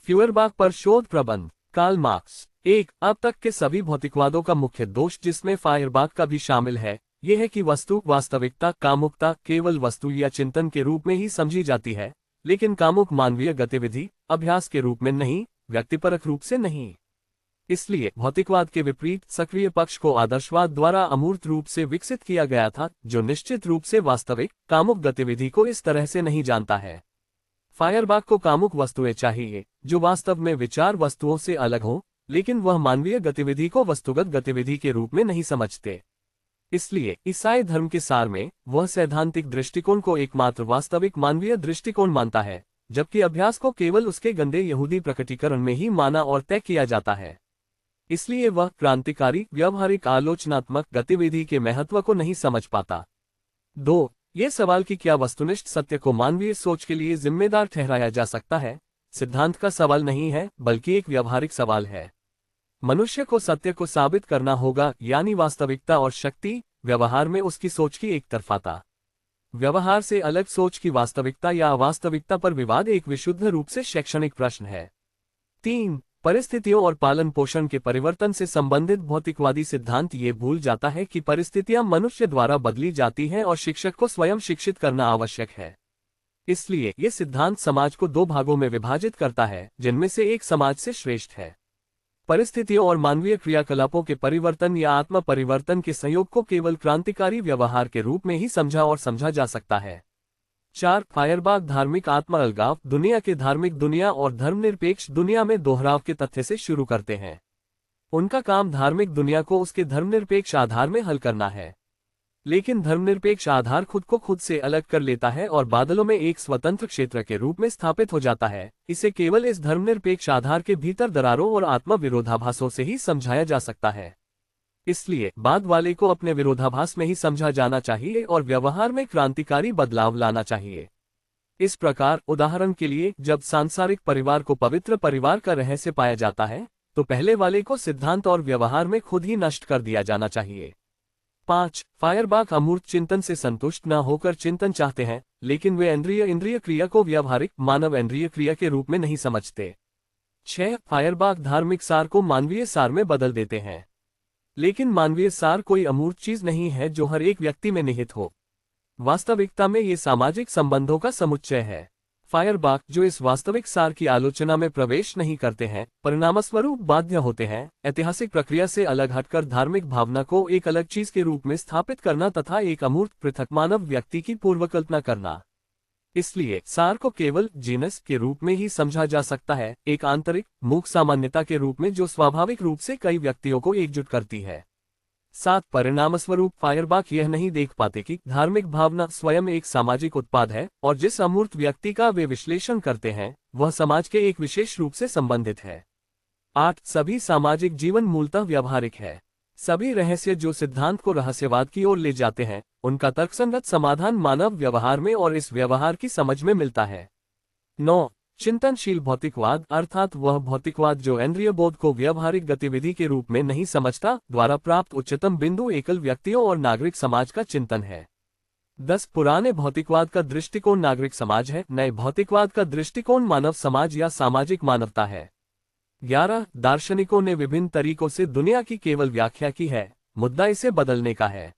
फ्यूयरबाख पर शोध प्रबंध। Karl Marx. एक, अब तक के सभी भौतिकवादों का मुख्य दोष, जिसमें फायरबाख का भी शामिल है, यह है कि वस्तु, वास्तविकता, कामुकता केवल वस्तु या चिंतन के रूप में ही समझी जाती है, लेकिन कामुक मानवीय गतिविधि, अभ्यास के रूप में नहीं, व्यक्तिपरक रूप से नहीं। इसलिए भौतिकवाद के विपरीत सक्रिय पक्ष को आदर्शवाद द्वारा अमूर्त रूप से विकसित किया गया था, जो निश्चित रूप से वास्तविक, कामुक गतिविधि को इस तरह से नहीं जानता है। फायरबाख को कामुक वस्तुएं चाहिए, जो वास्तव में विचार वस्तुओं से अलग हों, लेकिन वह मानवीय गतिविधि को वस्तुगत गतिविधि के रूप में नहीं समझते। इसलिए ईसाई धर्म के सार में वह सैद्धांतिक दृष्टिकोण को एकमात्र वास्तविक मानवीय दृष्टिकोण मानता है, जबकि अभ्यास को केवल उसके गंदे यहूदी प्रकटीकरण में ही माना और तय किया जाता है। इसलिए वह क्रांतिकारी, व्यवहारिक, आलोचनात्मक गतिविधि के महत्व को नहीं समझ पाता। 2. ये सवाल कि क्या वस्तुनिष्ठ सत्य को मानवीय सोच के लिए जिम्मेदार ठहराया जा सकता है, सिद्धांत का सवाल नहीं है, बल्कि एक व्यवहारिक सवाल है। मनुष्य को सत्य को साबित करना होगा, यानी वास्तविकता और शक्ति, व्यवहार में उसकी सोच की एकतरफाता। व्यवहार से अलग सोच की वास्तविकता या अवास्तविकता पर विवाद एक विशुद्ध रूप से शैक्षणिक प्रश्न है। 3. परिस्थितियों और पालन पोषण के परिवर्तन से संबंधित भौतिकवादी सिद्धांत ये भूल जाता है कि परिस्थितियां मनुष्य द्वारा बदली जाती हैं और शिक्षक को स्वयं शिक्षित करना आवश्यक है। इसलिए ये सिद्धांत समाज को 2 भागों में विभाजित करता है, जिनमें से एक समाज से श्रेष्ठ है। परिस्थितियों और मानवीय क्रियाकलापों के परिवर्तन या आत्म परिवर्तन के संयोग को केवल क्रांतिकारी व्यवहार के रूप में ही समझा और समझा जा सकता है। 4. फायरबाख धार्मिक आत्म अलगाव, दुनिया के धार्मिक दुनिया और धर्मनिरपेक्ष दुनिया में दोहराव के तथ्य से शुरू करते हैं। उनका काम धार्मिक दुनिया को उसके धर्मनिरपेक्ष आधार में हल करना है, लेकिन धर्मनिरपेक्ष आधार खुद को खुद से अलग कर लेता है और बादलों में एक स्वतंत्र क्षेत्र के रूप में स्थापित हो जाता है। इसे केवल इस धर्मनिरपेक्ष आधार के भीतर दरारों और आत्म विरोधाभासों से ही समझाया जा सकता है। इसलिए बाद वाले को अपने विरोधाभास में ही समझा जाना चाहिए और व्यवहार में क्रांतिकारी बदलाव लाना चाहिए। इस प्रकार, उदाहरण के लिए, जब सांसारिक परिवार को पवित्र परिवार का रहस्य पाया जाता है, तो पहले वाले को सिद्धांत और व्यवहार में खुद ही नष्ट कर दिया जाना चाहिए। 5. फायरबाख अमूर्त चिंतन से संतुष्ट न होकर चिंतन चाहते हैं, लेकिन वे इंद्रिय क्रिया को व्यावहारिक, मानव इंद्रिय क्रिया के रूप में नहीं समझते। 6. फायरबाख धार्मिक सार को मानवीय सार में बदल देते हैं, लेकिन मानवीय सार कोई अमूर्त चीज नहीं है जो हर एक व्यक्ति में निहित हो। वास्तविकता में ये सामाजिक संबंधों का समुच्चय है। फायरबाख, जो इस वास्तविक सार की आलोचना में प्रवेश नहीं करते हैं, परिणामस्वरूप बाध्य होते हैं ऐतिहासिक प्रक्रिया से अलग हटकर धार्मिक भावना को एक अलग चीज के रूप में स्थापित करना तथा एक अमूर्त पृथक मानव व्यक्ति की पूर्वकल्पना करना। इसलिए सार को केवल जीनस के रूप में ही समझा जा सकता है, एक आंतरिक, मूक सामान्यता के रूप में जो स्वाभाविक रूप से कई व्यक्तियों को एकजुट करती है। 7. परिणामस्वरूप फायरबाख यह नहीं देख पाते कि धार्मिक भावना स्वयं एक सामाजिक उत्पाद है और जिस अमूर्त व्यक्ति का वे विश्लेषण करते हैं, वह समाज के एक विशेष रूप से संबंधित है। 8. सभी सामाजिक जीवन मूलतः व्यावहारिक है। सभी रहस्य जो सिद्धांत को रहस्यवाद की ओर ले जाते हैं, उनका तर्कसंगत समाधान मानव व्यवहार में और इस व्यवहार की समझ में मिलता है। 9. चिंतनशील भौतिकवाद, अर्थात वह भौतिकवाद जो इंद्रिय बोध को व्यावहारिक गतिविधि के रूप में नहीं समझता, द्वारा प्राप्त उच्चतम बिंदु एकल व्यक्तियों और नागरिक समाज का चिंतन है। 10. पुराने भौतिकवाद का दृष्टिकोण नागरिक समाज है, नए भौतिकवाद का दृष्टिकोण मानव समाज या सामाजिक मानवता है। 11. दार्शनिकों ने विभिन्न तरीकों से दुनिया की केवल व्याख्या की है, मुद्दा इसे बदलने का है।